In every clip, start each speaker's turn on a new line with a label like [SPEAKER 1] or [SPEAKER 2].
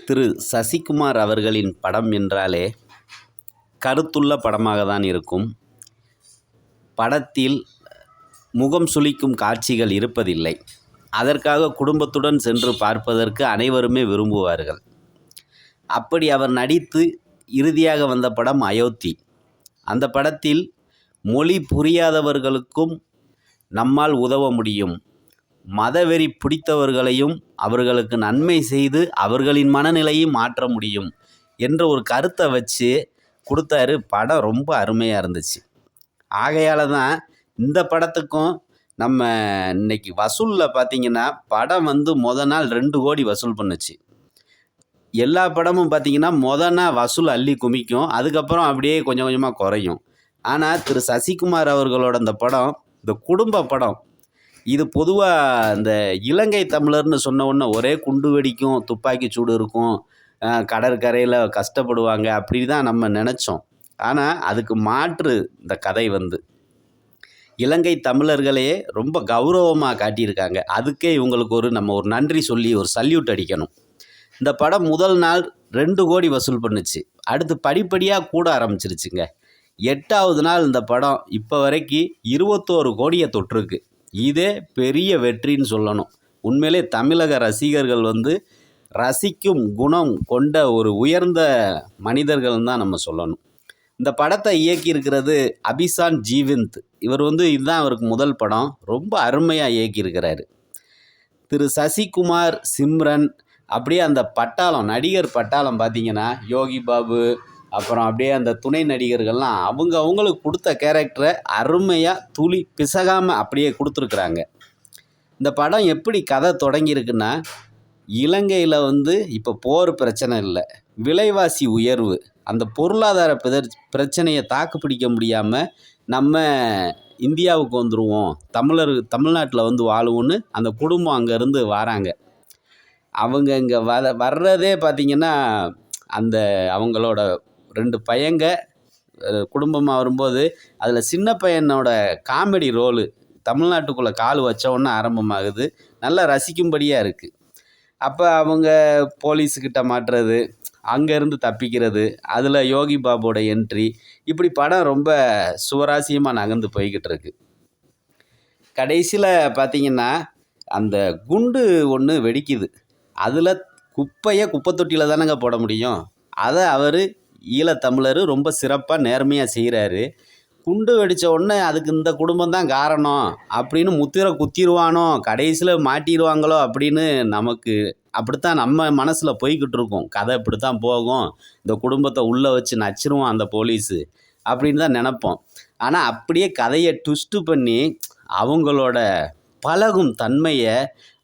[SPEAKER 1] திரு சசிகுமார் அவர்களின் படம் என்றாலே கருத்துள்ள படமாக தான் இருக்கும். படத்தில் முகம் சுளிக்கும் காட்சிகள் இருப்பதில்லை. அதற்காக குடும்பத்துடன் சென்று பார்ப்பதற்கு அனைவருமே விரும்புவார்கள். அப்படி அவர் நடித்து இறுதியாக வந்த படம் அயோத்தி. அந்த படத்தில் மொழி புரியாதவர்களுக்கும் நம்மால் உதவ முடியும், மதவெறி பிடித்தவர்களையும் அவர்களுக்கு நன்மை செய்து அவர்களின் மனநிலையை மாற்ற முடியும் என்ற ஒரு கருத்தை வச்சு கொடுத்தாரு. படம் ரொம்ப அருமையாக இருந்துச்சு. ஆகையால் தான் இந்த படத்துக்கும் நம்ம இன்னைக்கு வசூலில் பார்த்திங்கன்னா படம் மொதல் நாள் 2 கோடி வசூல் பண்ணுச்சு. எல்லா படமும் பார்த்திங்கன்னா நாள் வசூல் அள்ளி குமிக்கும், அதுக்கப்புறம் அப்படியே கொஞ்சம் கொஞ்சமாக குறையும். ஆனால் திரு சசிகுமார் அவர்களோட இந்த படம் இந்த குடும்ப படம். இது பொதுவாக இந்த இலங்கை தமிழர்னு சொன்ன உடனே ஒரே குண்டு வெடிக்கும், துப்பாக்கி சூடு இருக்கும், கடற்கரையில் கஷ்டப்படுவாங்க அப்படி தான் நம்ம நினச்சோம். ஆனால் அதுக்கு மாற்று இந்த கதை இலங்கை தமிழர்களே ரொம்ப கௌரவமாக காட்டியிருக்காங்க. அதுக்கே இவங்களுக்கு நம்ம ஒரு நன்றி சொல்லி ஒரு சல்யூட் அடிக்கணும். இந்த படம் முதல் நாள் 2 கோடி வசூல் பண்ணுச்சு. அடுத்து படிப்படியாக கூட ஆரம்பிச்சிருச்சுங்க. 8வது நாள் இந்த படம் இப்போ வரைக்கும் 21 கோடியை தொட்டிருக்கு. இதே பெரிய வெற்றின்னு சொல்லணும். உண்மையிலே தமிழக ரசிகர்கள் ரசிக்கும் குணம் கொண்ட ஒரு உயர்ந்த மனிதர்கள் தான் நம்ம சொல்லணும். இந்த படத்தை இயக்கியிருக்கிறது அபிசான் ஜீவந்த். இவர் இதுதான் அவருக்கு முதல் படம். ரொம்ப அருமையாக இயக்கியிருக்கிறாரு. திரு சசிகுமார், சிம்ரன், அப்படியே அந்த பட்டாளம், நடிகர் பட்டாளம் பார்த்திங்கன்னா யோகி பாபு, அப்புறம் அப்படியே அந்த துணை நடிகர்கள்லாம் அவங்களுக்கு கொடுத்த கேரக்டரை அருமையாக துளி பிசகாமல் அப்படியே கொடுத்துருக்குறாங்க. இந்த படம் எப்படி கதை தொடங்கியிருக்குன்னா, இலங்கையில் இப்போ போர் பிரச்சனை இல்லை, விலைவாசி உயர்வு, அந்த பொருளாதார பிரச்சனையை தாக்கு பிடிக்க முடியாமல் நம்ம இந்தியாவுக்கு வந்துடுவோம், தமிழ்நாட்டில் வாழுவோன்னு அந்த குடும்பம் அங்கேருந்து வராங்க. அவங்க இங்கே வர்றதே பார்த்திங்கன்னா அந்த அவங்களோட 2 பையங்க குடும்பமாக வரும்போது அதில் சின்ன பையனோட காமெடி ரோலு தமிழ்நாட்டுக்குள்ளே கால் வச்சோன்னு ஆரம்பமாகுது. நல்லா ரசிக்கும்படியாக இருக்குது. அப்போ அவங்க போலீஸுக்கிட்ட மாட்டுறது, அங்கேருந்து தப்பிக்கிறது, அதில் யோகி பாபுவோட என்ட்ரி, இப்படி படம் ரொம்ப சுவராசியமாக நகர்ந்து போய்கிட்டு இருக்கு. கடைசியில் பார்த்திங்கன்னா அந்த குண்டு ஒன்று வெடிக்குது. அதில் குப்பை தொட்டியில் தானங்க போட முடியும். அதை அவர் ஈழத்தமிழர் ரொம்ப சிறப்பாக நேர்மையாக செய்கிறாரு. குண்டு வெடித்த உடனே அதுக்கு இந்த குடும்பம் தான் காரணம் அப்படின்னு முத்திரை குத்திடுவானோ, கடைசியில் மாட்டிடுவாங்களோ அப்படின்னு நமக்கு அப்படித்தான் நம்ம மனசில் போய்கிட்டு இருக்கோம். கதை இப்படித்தான் போகும், இந்த குடும்பத்தை உள்ளே வச்சு நச்சிருவான் அந்த போலீஸு அப்படின்னு தான் நினப்போம். ஆனால் அப்படியே கதையை ட்விஸ்ட்டு பண்ணி அவங்களோட பழகும் தன்மையை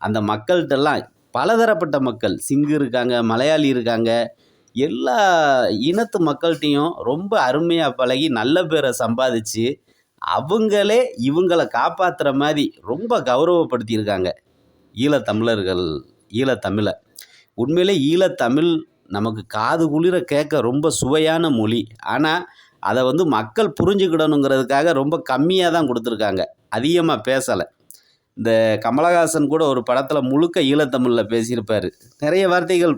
[SPEAKER 1] அந்த மக்கள்கிட்டலாம், பலதரப்பட்ட மக்கள், சிங்கு இருக்காங்க, மலையாளி இருக்காங்க, எல்லா இனத்து மக்கள்கிட்டையும் ரொம்ப அருமையாக பழகி நல்ல பேரை சம்பாதிச்சு அவங்களே இவங்களை காப்பாற்றுற மாதிரி ரொம்ப கௌரவப்படுத்தியிருக்காங்க ஈழத்தமிழர்கள், ஈழத்தமிழை. உண்மையிலே ஈழத்தமிழ் நமக்கு காது குளிர கேட்க ரொம்ப சுவையான மொழி. ஆனால் அதை மக்கள் புரிஞ்சுக்கிடணுங்கிறதுக்காக ரொம்ப கம்மியாக தான் கொடுத்துருக்காங்க, அதிகமாக பேசலை. இந்த கமலஹாசன் கூட ஒரு படத்தில் முழுக்க ஈழத்தமிழில் பேசியிருப்பார். நிறைய வார்த்தைகள்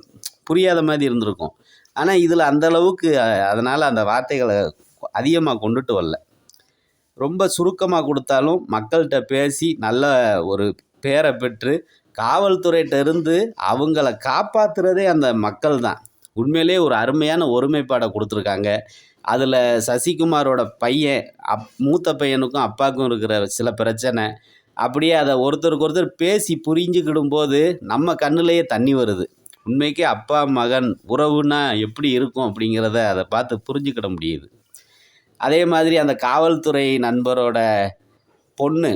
[SPEAKER 1] புரியாத மாதிரி இருந்திருக்கும். ஆனால் இதில் அந்தளவுக்கு அதனால் அந்த வார்த்தைகளை அதிகமாக கொண்டுட்டு வரல. ரொம்ப சுருக்கமாக கொடுத்தாலும் மக்கள்கிட்ட பேசி நல்ல ஒரு பேரை பெற்று காவல்துறையிட்ட இருந்து அவங்கள காப்பாற்றுறதே அந்த மக்கள் தான். உண்மையிலே ஒரு அருமையான ஒருமைப்பாடை கொடுத்துருக்காங்க. அதில் சசிகுமாரோட பையன் மூத்த பையனுக்கும் அப்பாவுக்கும் இருக்கிற சில பிரச்சனை, அப்படியே அதை ஒருத்தருக்கு ஒருத்தர் பேசி புரிஞ்சுக்கிடும்போது நம்ம கண்ணுலேயே தண்ணி வருது. உண்மைக்கே அப்பா மகன் உறவுன்னா எப்படி இருக்கும் அப்படிங்கிறத அதை பார்த்து புரிஞ்சுக்கிட முடியுது. அதே மாதிரி அந்த காவல்துறை நண்பரோட பொண்ணு,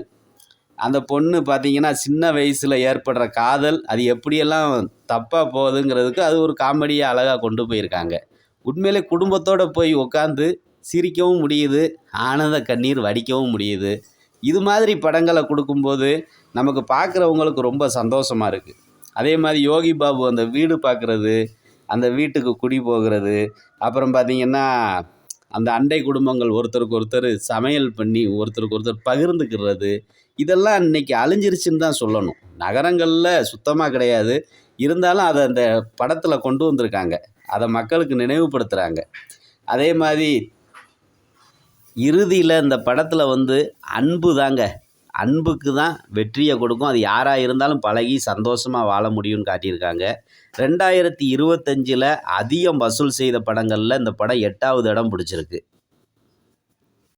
[SPEAKER 1] அந்த பொண்ணு பார்த்திங்கன்னா சின்ன வயசில் ஏற்படுற காதல் அது எப்படியெல்லாம் தப்பாக போகுதுங்கிறதுக்கு அது ஒரு காமெடியாக அழகாக கொண்டு போயிருக்காங்க. உண்மையிலே குடும்பத்தோடு போய் உட்காந்து சிரிக்கவும் முடியுது, ஆனந்த கண்ணீர் வடிக்கவும் முடியுது. இது மாதிரி படங்களை கொடுக்கும்போது நமக்கு பார்க்குறவங்களுக்கு ரொம்ப சந்தோஷமாக இருக்குது. அதே மாதிரி யோகி பாபு அந்த வீடு பார்க்குறது, அந்த வீட்டுக்கு குடி போகிறது, அப்புறம் பார்த்திங்கன்னா அந்த அண்டை குடும்பங்கள் ஒருத்தருக்கு ஒருத்தர் சமையல் பண்ணி ஒருத்தருக்கு ஒருத்தர் பகிர்ந்துக்கிறது, இதெல்லாம் இன்றைக்கி அழிஞ்சிருச்சுன்னு தான் சொல்லணும். நகரங்களில் சுத்தமாக கிடையாது. இருந்தாலும் அதை அந்த படத்தில் கொண்டு வந்திருக்காங்க. அதை மக்களுக்கு நினைவுபடுத்துகிறாங்க. அதே மாதிரி இறுதியில் இந்த படத்தில் வந்து அன்பு தாங்க, அன்புக்கு தான் வெற்றியை கொடுக்கும். அது யாராக இருந்தாலும் பழகி சந்தோஷமாக வாழ முடியும்னு காட்டியிருக்காங்க. 2025 அதிகம் வசூல் செய்த படங்களில் இந்த படம் 8வது இடம் பிடிச்சிருக்கு.